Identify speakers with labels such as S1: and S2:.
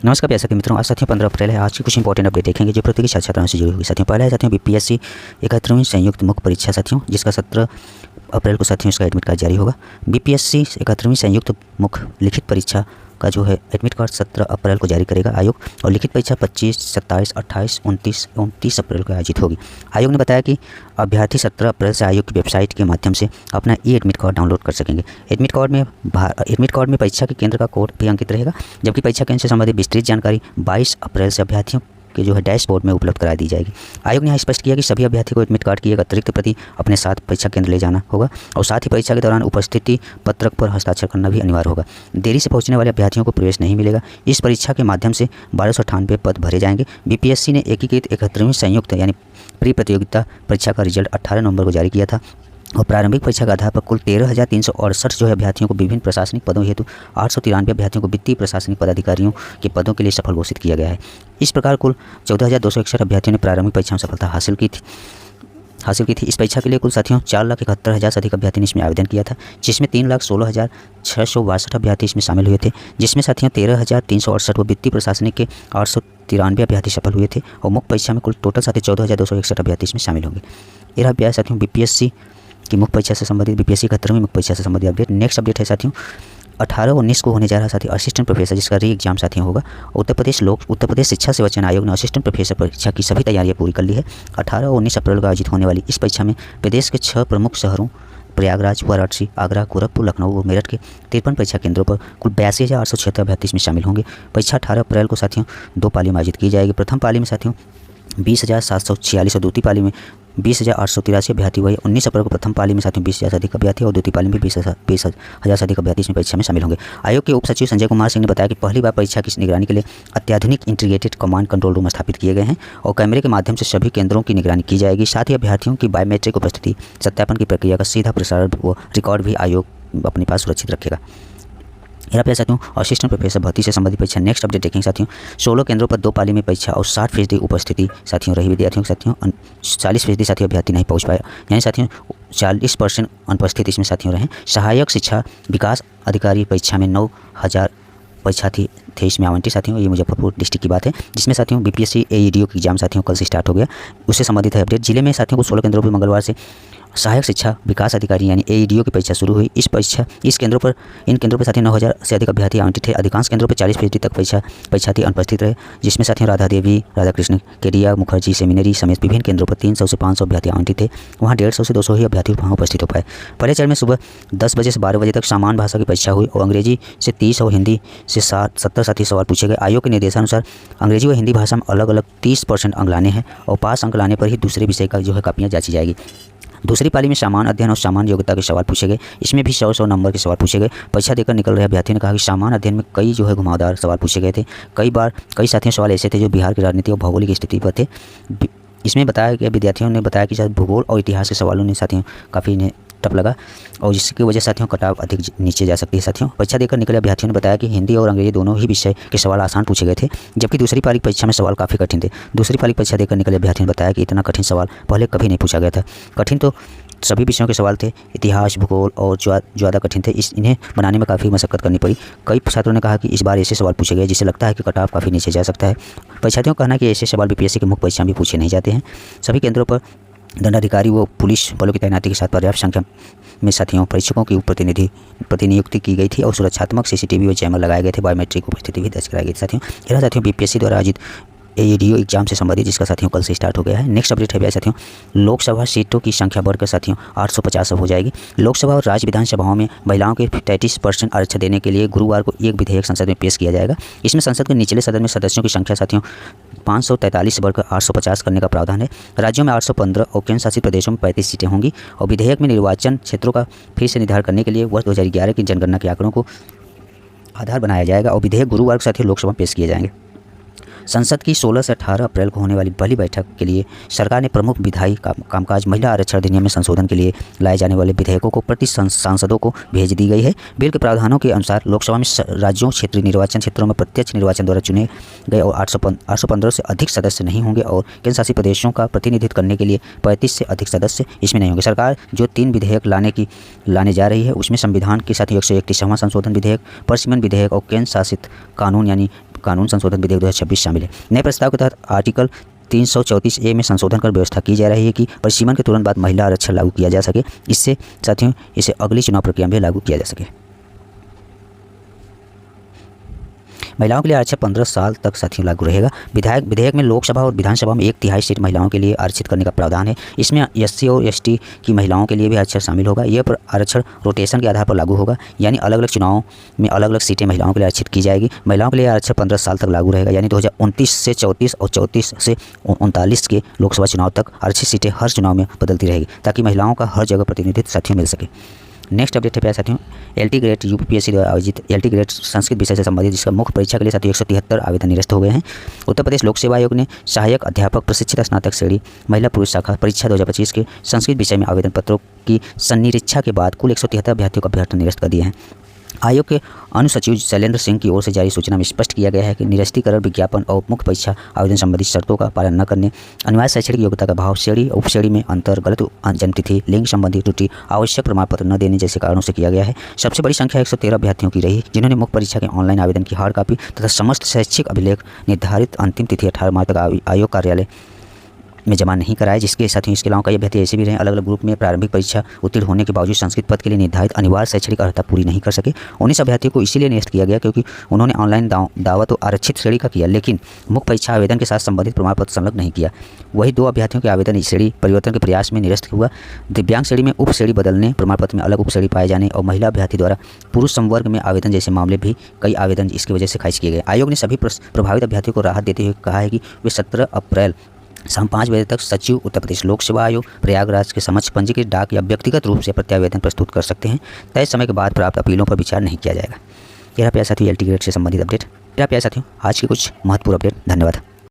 S1: नमस्कार प्यारे साथी मित्रों, आज साथियों 15 अप्रैल है। आज की कुछ इंपॉर्टेंट अपडेट देखेंगे जो प्रत्येक छात्रों से जुड़ी हुई। साथियों पहला है साथियों बीपीएससी 71वीं संयुक्त मुख्य परीक्षा साथियों, जिसका 17 अप्रैल को साथियों इसका एडमिट कार्ड जारी होगा। बीपीएससी 71वीं संयुक्त मुख्य लिखित परीक्षा का जो है एडमिट कार्ड 17 अप्रैल को जारी करेगा आयोग, और लिखित परीक्षा 25, 27, 28, 29 अप्रैल को आयोजित होगी। आयोग ने बताया कि अभ्यर्थी 17 अप्रैल से आयोग की वेबसाइट के माध्यम से अपना ई एडमिट कार्ड डाउनलोड कर सकेंगे। एडमिट कार्ड में परीक्षा के केंद्र का कोड भी अंकित रहेगा, जबकि परीक्षा केंद्र से संबंधित विस्तृत जानकारी 22 अप्रैल से अभ्यर्थियों के जो है डैशबोर्ड में उपलब्ध करा दी जाएगी। आयोग ने यहाँ स्पष्ट किया कि सभी अभ्यर्थी को एडमिट कार्ड की एक अतिरिक्त प्रति अपने साथ परीक्षा केंद्र ले जाना होगा, और साथ ही परीक्षा के दौरान उपस्थिति पत्रक पर हस्ताक्षर करना भी अनिवार्य होगा। देरी से पहुंचने वाले अभ्यर्थियों को प्रवेश नहीं मिलेगा। इस परीक्षा के माध्यम से 1298 पद भरे जाएंगे। बीपीएससी ने एकीकृत 71वीं संयुक्त यानी प्री प्रतियोगिता परीक्षा का रिजल्ट 18 नवंबर को जारी किया था, और प्रारंभिक परीक्षा के आधार पर कुल 13,368 जो है अभ्यर्थियों को विभिन्न प्रशासनिक पदों हेतु 893 अभ्यर्थियों को वित्तीय प्रशासनिक पदाधिकारियों के पदों के लिए सफल घोषित किया गया है। इस प्रकार कुल 14,261 अभ्यर्थियों ने प्रारंभिक परीक्षा में सफलता हासिल की थी। इस परीक्षा के लिए कुल साथियों 4,71,000 से अधिक अभ्यर्थी ने इसमें आवेदन किया था, जिसमें 3,16,662 अभ्यर्थी इसमें शामिल हुए थे, जिसमें साथियों 13,368 व वित्तीय प्रशासनिक के 893 अभ्यर्थी सफल हुए थे, और मुख्य परीक्षा में कुल टोटल साथियों 14,261 अभ्यर्थी इसमें शामिल होंगे। यह अभ्यास साथियों बीपीएससी की मुख्य परीक्षा से संबंधित बीपीएससी 71वीं मुख्य परीक्षा से संबंधित अपडेट। नेक्स्ट अपडेट है साथियों 18 और 19 को होने जा रहा साथियों असिस्टेंट प्रोफेसर, जिसका री एग्जाम साथियों होगा। उत्तर प्रदेश शिक्षा सेवा चयन आयोग ने असिस्टेंट प्रोफेसर परीक्षा की सभी तैयारियां पूरी कर ली है। 18 और 19 अप्रैल को आयोजित होने वाली इस परीक्षा में प्रदेश के 6 प्रमुख शहरों प्रयागराज, वाराणसी, आगरा, गोरखपुर, लखनऊ और मेरठ के 53 परीक्षा केंद्रों पर कुल 82,876 अभ्यर्थी इसमें शामिल होंगे। परीक्षा 18 अप्रैल को साथियों 2 पाली में आयोजित की जाएगी। प्रथम पाली में साथियों 20,746 और द्वितीय पाली में 20,883 अभ्यर्थी हुए। 19 अप्रैल को प्रथम पाली में साथियों 20,000 से अधिक अभ्यर्थी और द्वितीय पाली में 20,000 से अधिक अभ्यर्थी इसमें परीक्षा में शामिल होंगे। आयोग के उप सचिव संजय कुमार सिंह ने बताया कि पहली बार परीक्षा की निगरानी के लिए अत्याधुनिक इंटीग्रेटेड कमांड कंट्रोल रूम स्थापित किए गए हैं, और कैमरे के माध्यम से सभी केंद्रों की निगरानी की जाएगी। साथ ही अभ्यर्थियों की बायोमेट्रिक उपस्थिति सत्यापन की प्रक्रिया का सीधा प्रसारण व रिकॉर्ड भी आयोग अपने पास सुरक्षित रखेगा। यहाँ पे साथियों असिस्टेंट प्रोफेसर भर्ती से संबंधित परीक्षा नेक्स्ट अपडेट देखेंगे साथियों। 16 केंद्रों पर 2 पाली में परीक्षा और 60% उपस्थिति साथियों रही विद्यार्थियों के साथियों। 40% साथियों अभ्यर्थी नहीं पहुँच पाए, यानी साथियों 40% अनुपस्थित इसमें साथियों रहे। सहायक शिक्षा विकास अधिकारी परीक्षा में 9,000 परीक्षार्थी थे इसमें आवंटित साथियों। ये मुजफ्फरपुर डिस्ट्रिक्ट की बात है, जिसमें साथियों बीपीएससी एईडीओ की एग्जाम साथियों कल से स्टार्ट हो गया। उससे संबंधित है अपडेट। जिले में साथियों को 16 केंद्रों पर मंगलवार से सहायक शिक्षा विकास अधिकारी यानी एईडीओ की परीक्षा शुरू हुई। इन केंद्रों पर साथियों 9,000 से अधिक अभ्यर्थी आवंटित थे। अधिकांश केंद्रों पर 40% तक परीक्षार्थी अनुपस्थित रहे, जिसमें साथियों राधा देवी, राधा कृष्ण, केडिया मुखर्जी सेमिनरी समेत विभिन्न केंद्रों पर 300 से 500 अभ्यर्थी आवंटित थे। वहाँ 150 से 200 ही अभ्यर्थी वहाँ उपस्थित हो पाए। पहले चरण में सुबह 10 बजे से 12 बजे तक सामान्य भाषा की परीक्षा हुई, और अंग्रेजी से 30 और हिंदी से 70 साथी सवाल पूछे गए। आयोग के निर्देशानुसार अंग्रेजी व हिंदी भाषा में अलग अलग 30% अंक लाने हैं, और पास अंक लाने पर ही दूसरे विषय का जो है कापियाँ जांची जाएगी। दूसरी पाली में सामान्य अध्ययन और सामान्य योग्यता के सवाल पूछे गए। इसमें भी 100 नंबर के सवाल पूछे गए। परीक्षा देकर निकल रहे अभ्यर्थियों ने कहा कि सामान्य अध्ययन में कई जो है घुमावदार सवाल पूछे गए थे। कई साथियों सवाल ऐसे थे जो बिहार की राजनीति और भौगोलिक स्थिति पर थे। इसमें बताया गया, विद्यार्थियों ने बताया कि शायद भूगोल और इतिहास के सवालों ने साथियों काफ़ी टफ लगा, और जिसकी वजह साथियों कटाव अधिक नीचे जा सकती है। साथियों परीक्षा देकर निकले अभ्यर्थियों ने बताया कि हिंदी और अंग्रेजी दोनों ही विषय के सवाल आसान पूछे गए थे, जबकि दूसरी पाली परीक्षा में सवाल काफ़ी कठिन थे। दूसरी पाली परीक्षा देकर निकले अभ्यर्थियों ने बताया कि इतना कठिन सवाल पहले कभी नहीं पूछा गया था। कठिन तो सभी विषयों के सवाल थे, इतिहास, भूगोल और ज़्यादा कठिन थे। इन्हें बनाने में काफ़ी मशक्कत करनी पड़ी। कई छात्रों ने कहा कि इस बार ऐसे सवाल पूछे गए जिससे लगता है कि कटाव काफ़ी नीचे जा सकता है। परीक्षार्थियों का कहना है कि ऐसे सवाल बीपीएससी के मुख्य परीक्षा में पूछे नहीं जाते हैं। सभी केंद्रों पर दंडाधिकारी व पुलिस बलों की तैनाती के साथ पर्याप्त संख्या में साथियों परीक्षकों की प्रतिनियुक्ति की गई थी, और सुरक्षात्मक सीसीटीवी व जैमर लगाए गए थे। बायोमेट्रिक उपस्थिति भी दर्ज कराई गई थी। साथियों बीपीएससी द्वारा आयोजित एईडीओ एग्जाम से संबंधित, जिसका साथियों कल से स्टार्ट हो गया है। नेक्स्ट अपडेट है साथियों लोकसभा सीटों की संख्या बढ़कर साथियों 850 हो जाएगी। लोकसभा और राज्य विधानसभाओं में महिलाओं के 33% आरक्षण देने के लिए गुरुवार को एक विधेयक संसद में पेश किया जाएगा। इसमें संसद के निचले सदन में सदस्यों की संख्या साथियों 543 बढ़कर 850 करने का प्रावधान है। राज्यों में 815 और केंद्र शासित प्रदेशों में 35 सीटें होंगी, और विधेयक में निर्वाचन क्षेत्रों का फिर से निर्धारण करने के लिए वर्ष 2011 की जनगणना के आंकड़ों को आधार बनाया जाएगा, और विधेयक गुरुवार को साथियों लोकसभा में पेश किए जाएंगे। संसद की 16 से 18 अप्रैल को होने वाली पहली बैठक के लिए सरकार ने प्रमुख विधायी कामकाज महिला आरक्षण अधिनियम में संशोधन के लिए लाए जाने वाले विधेयकों को प्रति सांसदों को भेज दी गई है। बिल के प्रावधानों के अनुसार लोकसभा में राज्यों क्षेत्रीय निर्वाचन क्षेत्रों में प्रत्यक्ष निर्वाचन द्वारा चुने गए और 815 से अधिक सदस्य नहीं होंगे, और केंद्र शासित प्रदेशों का प्रतिनिधित्व करने के लिए 35 से अधिक सदस्य इसमें नहीं होंगे। सरकार जो 3 विधेयक लाने जा रही है उसमें संविधान के साथ 131वां संशोधन विधेयक, परिसीमन विधेयक और केंद्र शासित कानून यानी कानून संशोधन विधेयक 2026 शामिल है। नए प्रस्ताव के तहत आर्टिकल 334A में संशोधन कर व्यवस्था की जा रही है कि परिसीमन के तुरंत बाद महिला आरक्षण लागू किया जा सके। इससे साथियों इसे अगली चुनाव प्रक्रिया में लागू किया जा सके। महिलाओं के लिए आरक्षण 15 साल तक साथियों लागू रहेगा। विधेयक में लोकसभा और विधानसभा में 1/3 सीट महिलाओं के लिए आरक्षित करने का प्रावधान है। इसमें SC और ST की महिलाओं के लिए भी आरक्षण शामिल होगा। यह आरक्षण रोटेशन के आधार पर लागू होगा, यानी अलग अलग चुनावों में अलग अलग सीटें महिलाओं के लिए आरक्षित की जाएगी। महिलाओं के लिए आरक्षण 15 साल तक लागू रहेगा, यानी 2029 से 34 और 34 से 39 के लोकसभा चुनाव तक आरक्षित सीटें हर चुनाव में बदलती रहेगी, ताकि महिलाओं का हर जगह प्रतिनिधित्व साथियों मिल सके। नेक्स्ट अपडेट है प्यारे साथियों, LT ग्रेड UPSC द्वारा आयोजित LT ग्रेड संस्कृत विषय से संबंधित जिसका मुख्य परीक्षा के लिए साथियों 173 आवेदन निरस्त हो गए हैं। उत्तर प्रदेश लोक सेवा आयोग ने सहायक अध्यापक प्रशिक्षित स्नातक श्रेणी महिला पुरुष शाखा परीक्षा 2025 के संस्कृत विषय में आवेदन पत्रों की संनिरीक्षा के बाद कुल 173 अभ्यर्थियों का अभ्यर्थन निरस्त कर दिए हैं। आयोग के अनुसचिव शैलेंद्र सिंह की ओर से जारी सूचना में स्पष्ट किया गया है कि निरस्तीकरण विज्ञापन और मुख्य परीक्षा आवेदन संबंधी शर्तों का पालन न करने, अनिवार्य शैक्षणिक योग्यता का अभाव, श्रेणी उपश्रेणी में अंतर, गलत जन्मतिथि, लिंग संबंधी त्रुटि, आवश्यक प्रमाण पत्र न देने जैसे कारणों से किया गया है। सबसे बड़ी संख्या 113 अभ्यर्थियों की रही, जिन्होंने मुख्य परीक्षा के ऑनलाइन आवेदन की हार्ड कॉपी तथा समस्त शैक्षिक अभिलेख निर्धारित अंतिम तिथि 18 मार्च तक आयोग कार्यालय में जमा नहीं कराया। जिसके साथ ही इसके अलावा कई अभ्यर्थी ऐसे भी रहे अलग अलग ग्रुप में प्रारंभिक परीक्षा उत्तीर्ण होने के बावजूद संस्कृत पद के लिए निर्धारित अनिवार्य शैक्षणिक अर्हता पूरी नहीं कर सके। 19 अभ्यर्थियों को इसीलिए निरस्त किया गया क्योंकि उन्होंने ऑनलाइन दावा तो आरक्षित श्रेणी का किया, लेकिन मुख्य परीक्षा आवेदन के साथ संबंधित प्रमाण पत्र संलग्न नहीं किया। वही 2 अभ्यर्थियों के आवेदन श्रेणी परिवर्तन के प्रयास में निरस्त हुआ। दिव्यांग श्रेणी में उप श्रेणी बदलने, प्रमाण पत्र में अलग उप श्रेणी पाए जाने और महिला अभ्यर्थी द्वारा पुरुष संवर्ग में आवेदन जैसे मामले भी कई आवेदन इसकी वजह से खारिज किए गए। आयोग ने सभी प्रभावित अभ्यर्थियों को राहत देते हुए कहा है कि वे 17 अप्रैल शाम 5 बजे तक सचिव उत्तर प्रदेश लोक सेवा आयोग प्रयागराज के समक्ष पंजीकृत डाक या व्यक्तिगत रूप से प्रत्यावेदन प्रस्तुत कर सकते हैं। तय समय के बाद प्राप्त अपीलों पर विचार नहीं किया जाएगा। यह प्यारे साथियों LT ग्रेड से संबंधित अपडेट। प्यारे साथियों आज के कुछ महत्वपूर्ण अपडेट। धन्यवाद।